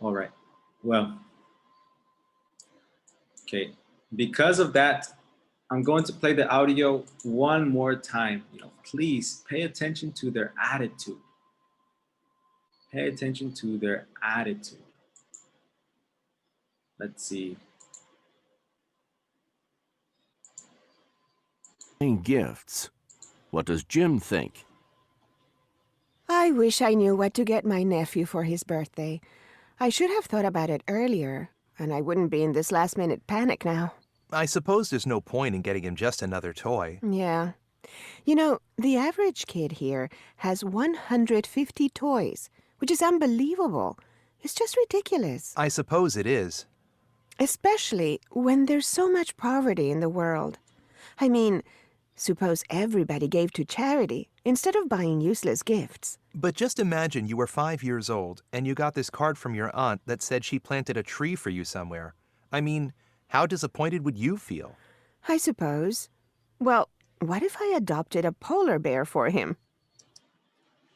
All right. Well, okay. Because of that, I'm going to play the audio one more time. Please pay attention to their attitude. Pay attention to their attitude. Let's see. Gifts. What does Jim think? I wish I knew what to get my nephew for his birthday. I should have thought about it earlier, and I wouldn't be in this last-minute panic now. I suppose there's no point in getting him just another toy. Yeah. You know, the average kid here has 150 toys, which is unbelievable. It's just ridiculous. I suppose it is. Especially when there's so much poverty in the world. I mean, suppose everybody gave to charity instead of buying useless gifts. But just imagine you were 5 years old and you got this card from your aunt that said she planted a tree for you somewhere. I mean, how disappointed would you feel? I suppose. Well, what if I adopted a polar bear for him?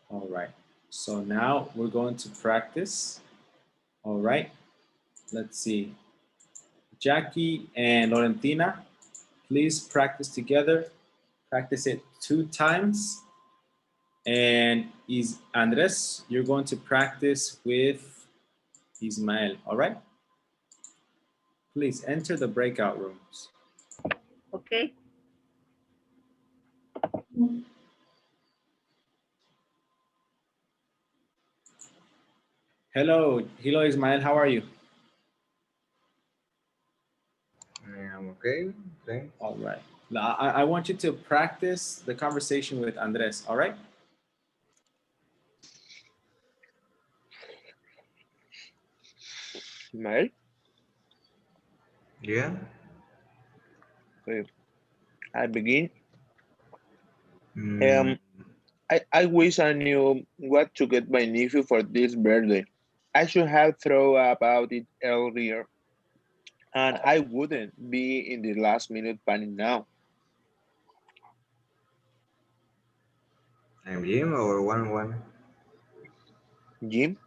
All right. So now we're going to practice. All right. Let's see. Jackie and Laurentina, please practice together. Practice it 2 times. And Andres, you're going to practice with Ismael. All right. Please enter the breakout rooms. Okay. Hello, Ismael. How are you? I'm okay. Thanks. All right. Now, I want you to practice the conversation with Andres. All right. Ismael? Yeah. Okay. I begin. I wish I knew what to get my nephew for this birthday. I should have thought about it earlier, and I wouldn't be in the last minute panic now. I'm Jim or 1-1. Jim?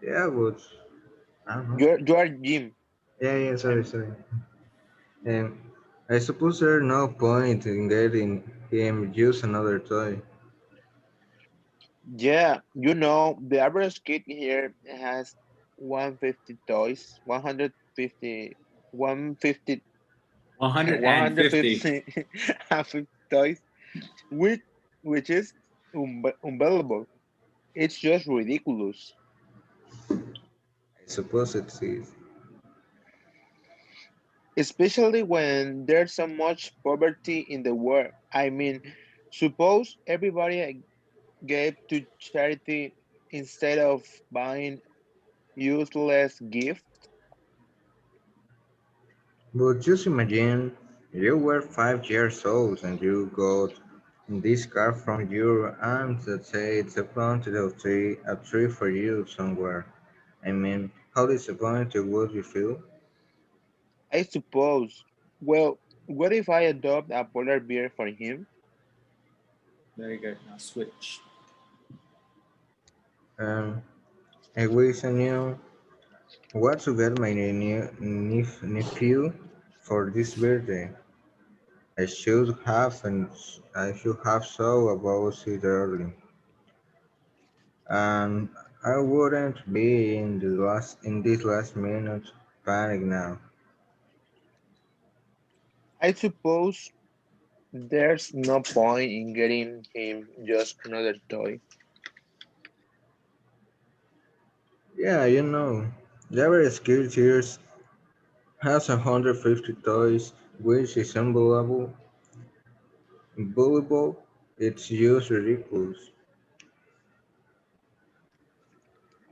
Yeah, but I don't know. You are Jim. Yeah, sorry. Um, I suppose there's no point in getting him just another toy. Yeah, you know, the average kid here has 150 toys, 150, 150, 150. 150 toys, which, which is unbelievable. It's just ridiculous. I suppose it is. Especially when there's so much poverty in the world. I mean, suppose everybody gave to charity instead of buying useless gifts. But just imagine you were 5 years old and you got this card from your aunt that said they planted a tree for you somewhere. I mean, how disappointed would you feel? I suppose. Well, what if I adopt a polar bear for him? Very good. Now switch. Um, I wish I knew what to get my nephew for this birthday. I should have and I should have thought about it early, and I wouldn't be in this last minute panic now. I suppose there's no point in getting him just another toy. Yeah, the average kid here has 150 toys, which is unbelievable. It's just ridiculous.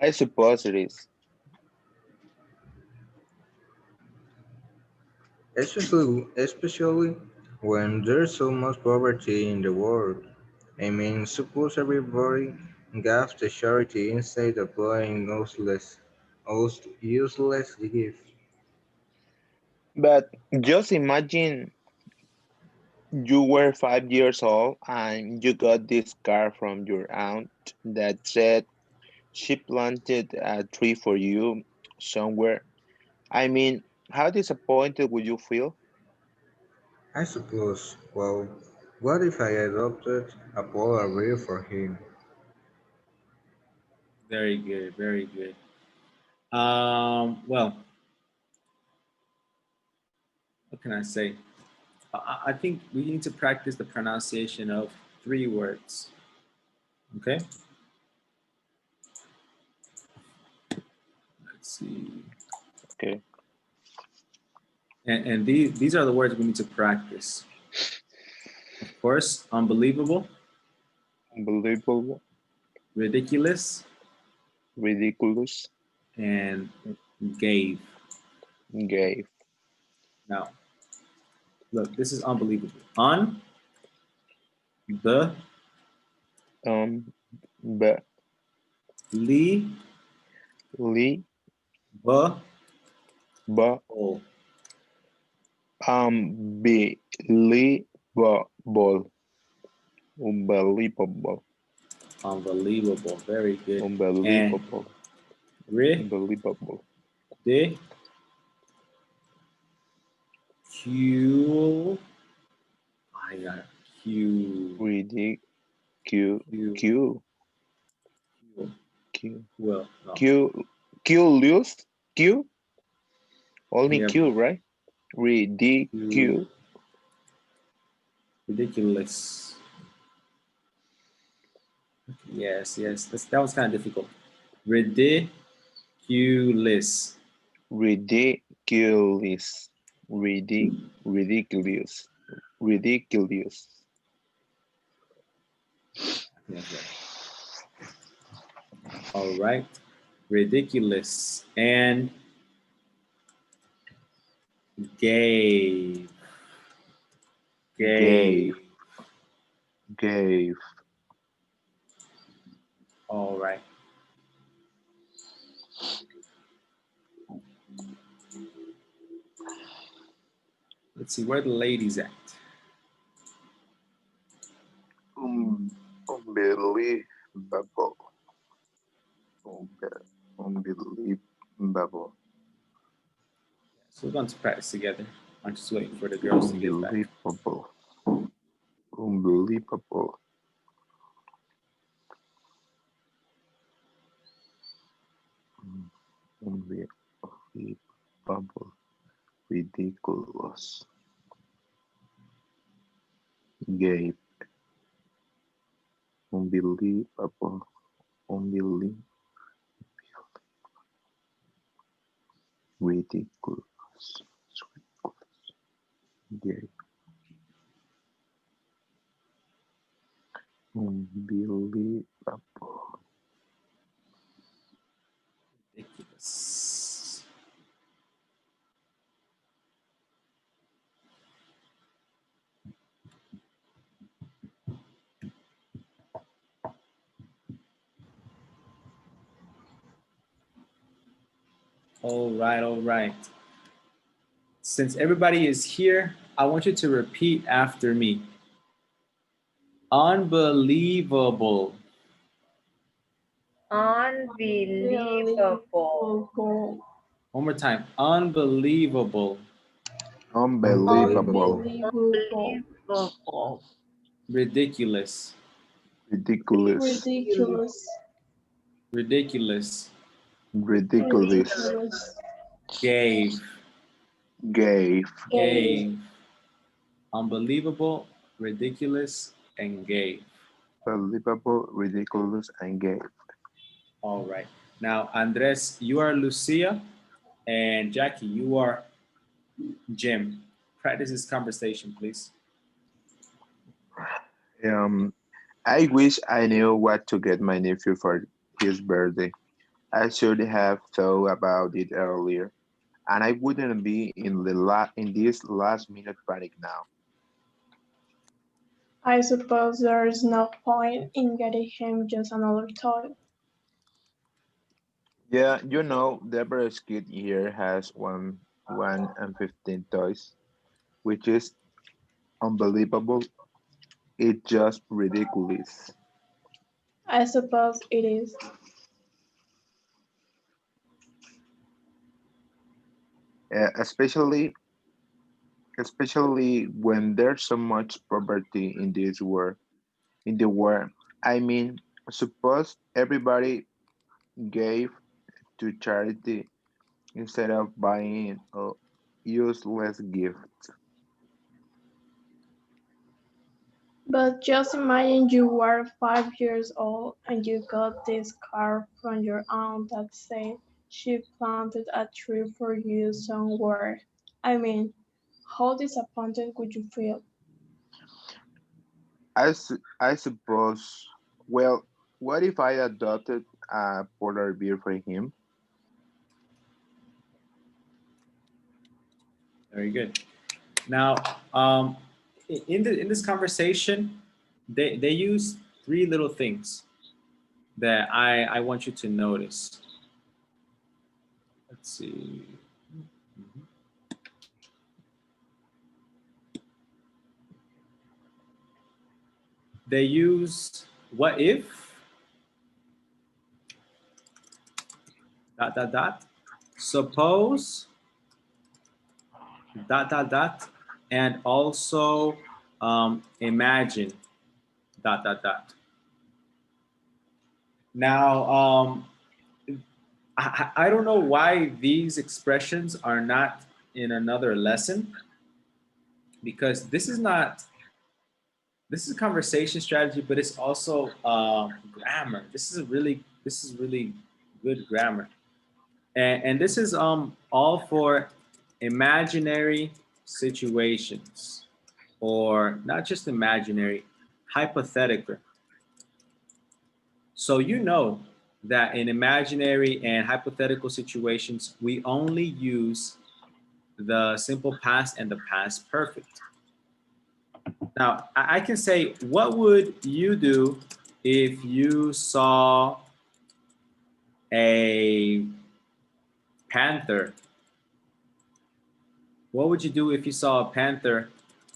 I suppose it is. Especially when there's so much poverty in the world. I mean, suppose everybody gave to charity instead of buying useless gifts. But just imagine you were 5 years old and you got this card from your aunt that said She planted a tree for you somewhere. I mean, how disappointed would you feel? I suppose, well, what if I adopted a polar bear for him? Very good, very good. Well, what can I say? I think we need to practice the pronunciation of 3 words. Okay. Let's see. Okay. And these are the words we need to practice. Of course, unbelievable, Unbelievable, ridiculous, ridiculous, and gave. gay, Now, look, this is unbelievable. um, be, Unbelievable. li, ba, unbelievable, unbelievable, Unbelievable. Very good. And unbelievable, unbelievable, ridicule. I got Q. ridiculous, Q. Q, Q. Q, Well, no. Curious, Q, only Yeah. Q, right? Ridicule, Ridiculous. Yes, yes. That was kind of difficult. Ridiculous. ridiculous, ridiculous, ridiculous, Yes, right. All right. Ridiculous. And gave. gave, gave, All right. Let's see where the ladies at. unbelievable, unbelievable, So we're going to practice together. I'm just waiting for the girls to get back. unbelievable, unbelievable, unbelievable, ridiculous, gave, unbelievable, unbelievable, ridiculous, gave, unbelievable. Ridiculous. All right, all right. Since everybody is here, I want you to repeat after me. Unbelievable. Unbelievable. One more time. Unbelievable. Unbelievable, Unbelievable. Ridiculous. ridiculous, Ridiculous. Ridiculous. ridiculous, Ridiculous. Gave. gave, Gave. Unbelievable, ridiculous, and gave. believable, ridiculous, and gave. All right. Now, Andres, you are Lucia, and Jackie, you are Jim. Practice this conversation, please. Um, I wish I knew what to get my nephew for his birthday. I should have thought about it earlier, and I wouldn't be in this last minute panic now. I suppose there is no point in getting him just another toy. Yeah, the average kid here has one and 15 toys, which is unbelievable. It's just ridiculous. I suppose it is. especially when there's so much poverty in this world. In the world, I mean, suppose everybody gave to charity instead of buying a useless gift. But just imagine you were 5 years old and you got this card from your aunt that said she planted a tree for you somewhere. I mean, how disappointed would you feel? I suppose, well, what if I adopted a polar bear for him? Very good. Now, in this conversation, they use three little things that I want you to notice. Let's see. Mhm. They use what if, dot, dot, dot, suppose, dot, dot, dot, and also imagine, dot, dot, dot. Now, I don't know why these expressions are not in another lesson, because this is conversation strategy, but it's also grammar. This is really good grammar, and this is all for imaginary situations, or not just imaginary, hypothetical. So you know that in imaginary and hypothetical situations, we only use the simple past and the past perfect. Now, I can say, what would you do if you saw a panther? What would you do if you saw a panther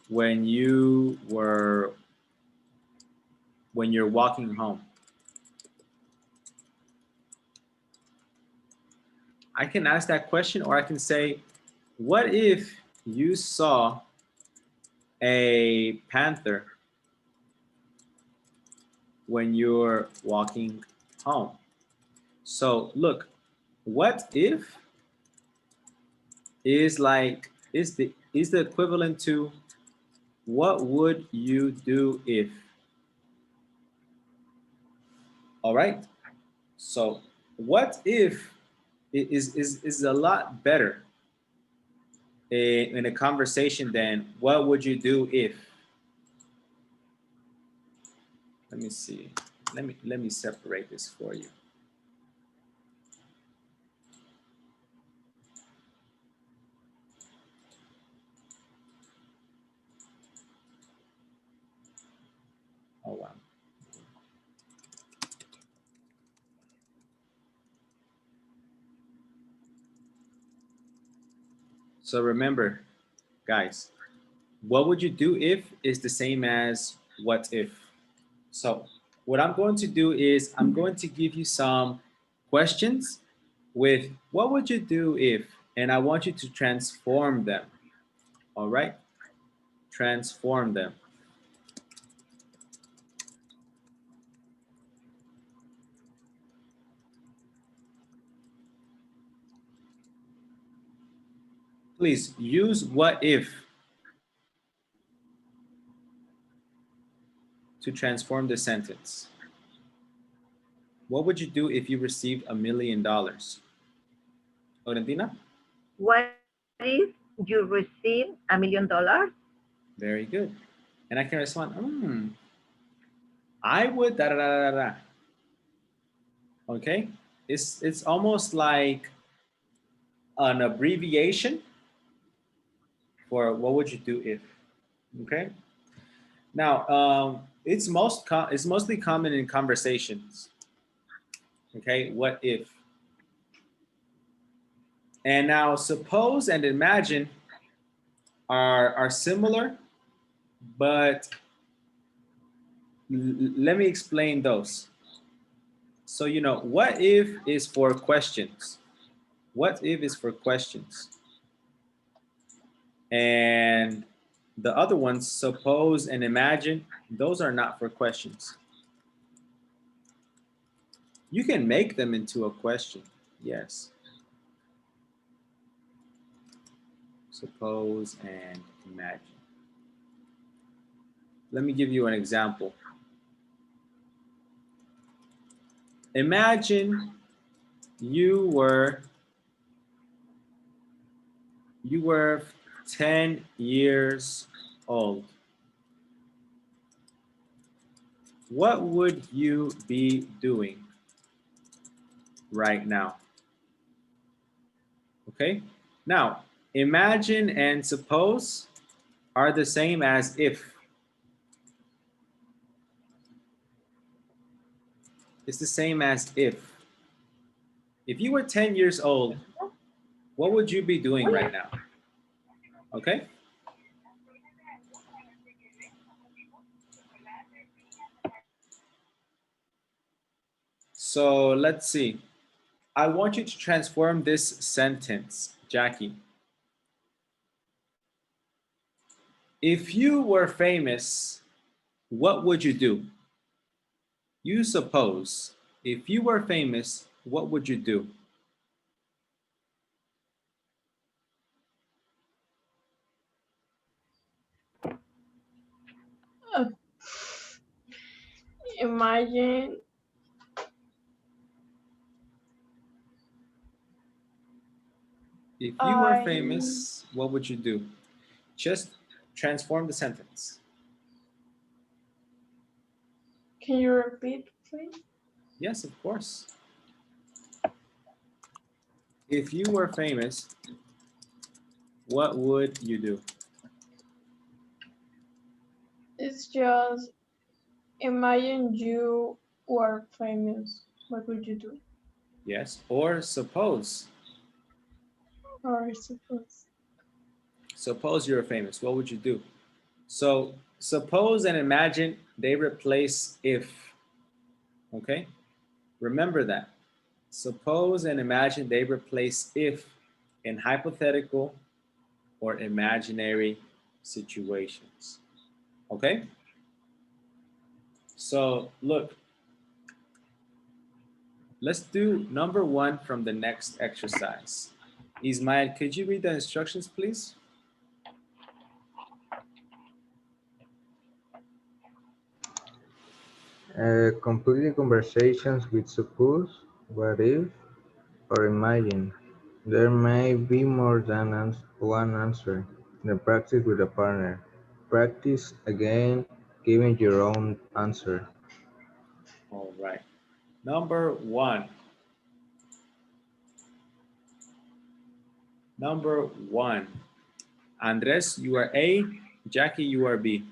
when you're walking home? I can ask that question, or I can say, what if you saw a panther when you're walking home? So look, what if is the equivalent to what would you do if? All right. So what if is a lot better in a conversation than what would you do if? Let me see. Let me separate this for you. Oh wow. So remember, guys, what would you do if is the same as what if. So what I'm going to do is I'm going to give you some questions with what would you do if, and I want you to transform them. All right, transform them. Please use what if to transform the sentence. What would you do if you received $1 million? Valentina? What if you receive $1 million? Very good. And I can respond, I would da da da da da. Okay? It's almost like an abbreviation for what would you do if. Okay? Now, it's mostly common in conversations. Okay? What if? And now suppose and imagine are similar, but let me explain those. So, what if is for questions. What if is for questions. And the other ones, suppose and imagine, those are not for questions. You can make them into a question, yes. Suppose and imagine. Let me give you an example. Imagine you were 10 years old. What would you be doing right now? Okay, now imagine and suppose are the same as if. It's the same as if. If you were 10 years old, what would you be doing right now? Okay. So let's see. I want you to transform this sentence, Jackie. If you were famous, what would you do? You suppose, if you were famous, what would you do? Uh, imagine If you were I famous, what would you do? Just transform the sentence. can you repeat, please? Yes, of course. If you were famous, what would you do? It's just imagine you were famous. What would you do? Yes, or suppose. Or suppose. Suppose you're famous, what would you do? So suppose and imagine, they replace if, okay? Remember that. Suppose and imagine, they replace if in hypothetical or imaginary situations, okay? So look, let's do number 1 from the next exercise. Ismael, could you read the instructions, please? Complete the conversations with suppose, what if, or imagine. There may be more than one answer. Then practice with a partner. Practice again giving your own answer. All right. Number 1. Number 1. Andres, you are A. Jackie, you are B.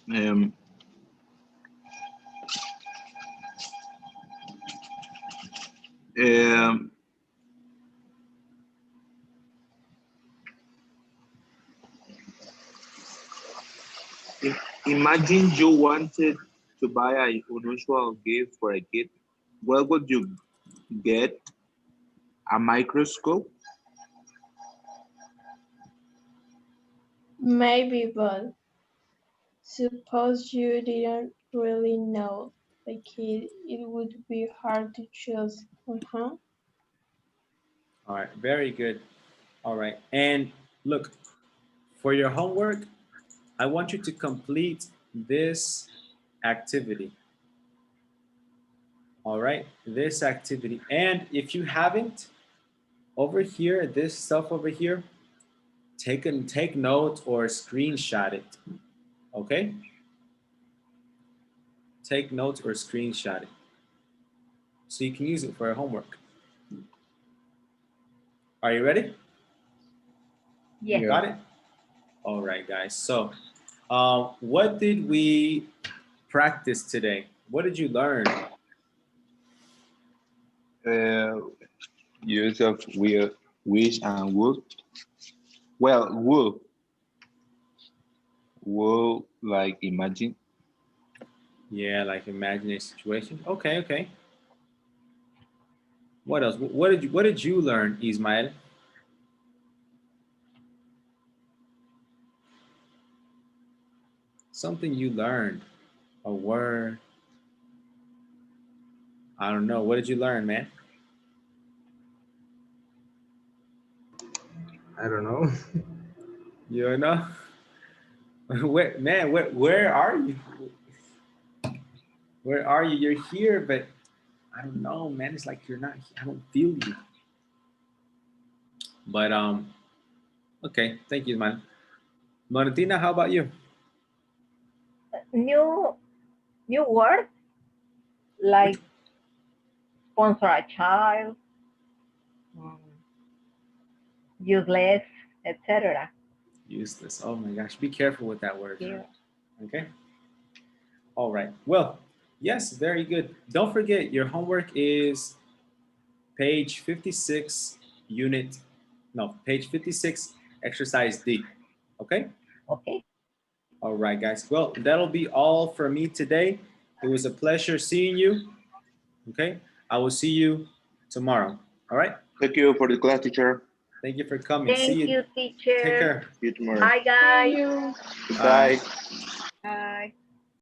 Um, um, Imagine you wanted to buy an unusual gift for a kid. What would you get? A microscope? Maybe, but suppose you didn't really know the kid, it would be hard to choose. Uh-huh. All right, very good. All right, and look, for your homework, I want you to complete this activity. All right, this activity. And if you haven't, over here, this stuff over here, take note or screenshot it. Okay? Take notes or screenshot it so you can use it for your homework. Are you ready? Yes. Got it? All right, guys. So, what did we practice today? What did you learn? Use of will, wish, and would. Well, would like imagine. Yeah, like imagine a situation. Okay, okay. What else? What did you learn, Ismael? Something you learned, a word. I don't know. What did you learn, man? I don't know. You don't know? Where are you? Where are you? You're here, but I don't know, man. It's like you're not. I don't feel you. But okay. Thank you, man. Martina, how about you? New words like sponsor a child, useless, etc. Useless. Oh my gosh. Be careful with that word. Yeah. Okay. All right. Well, yes, very good. Don't forget your homework is page 56, page 56, exercise D. Okay? Okay. All right, guys. Well, that'll be all for me today. It was a pleasure seeing you. Okay? I will see you tomorrow. All right? Thank you for the class, teacher. Thank you for coming. See Thank you. you, teacher. Take care. See you tomorrow. Bye, guys. You. Goodbye. Bye.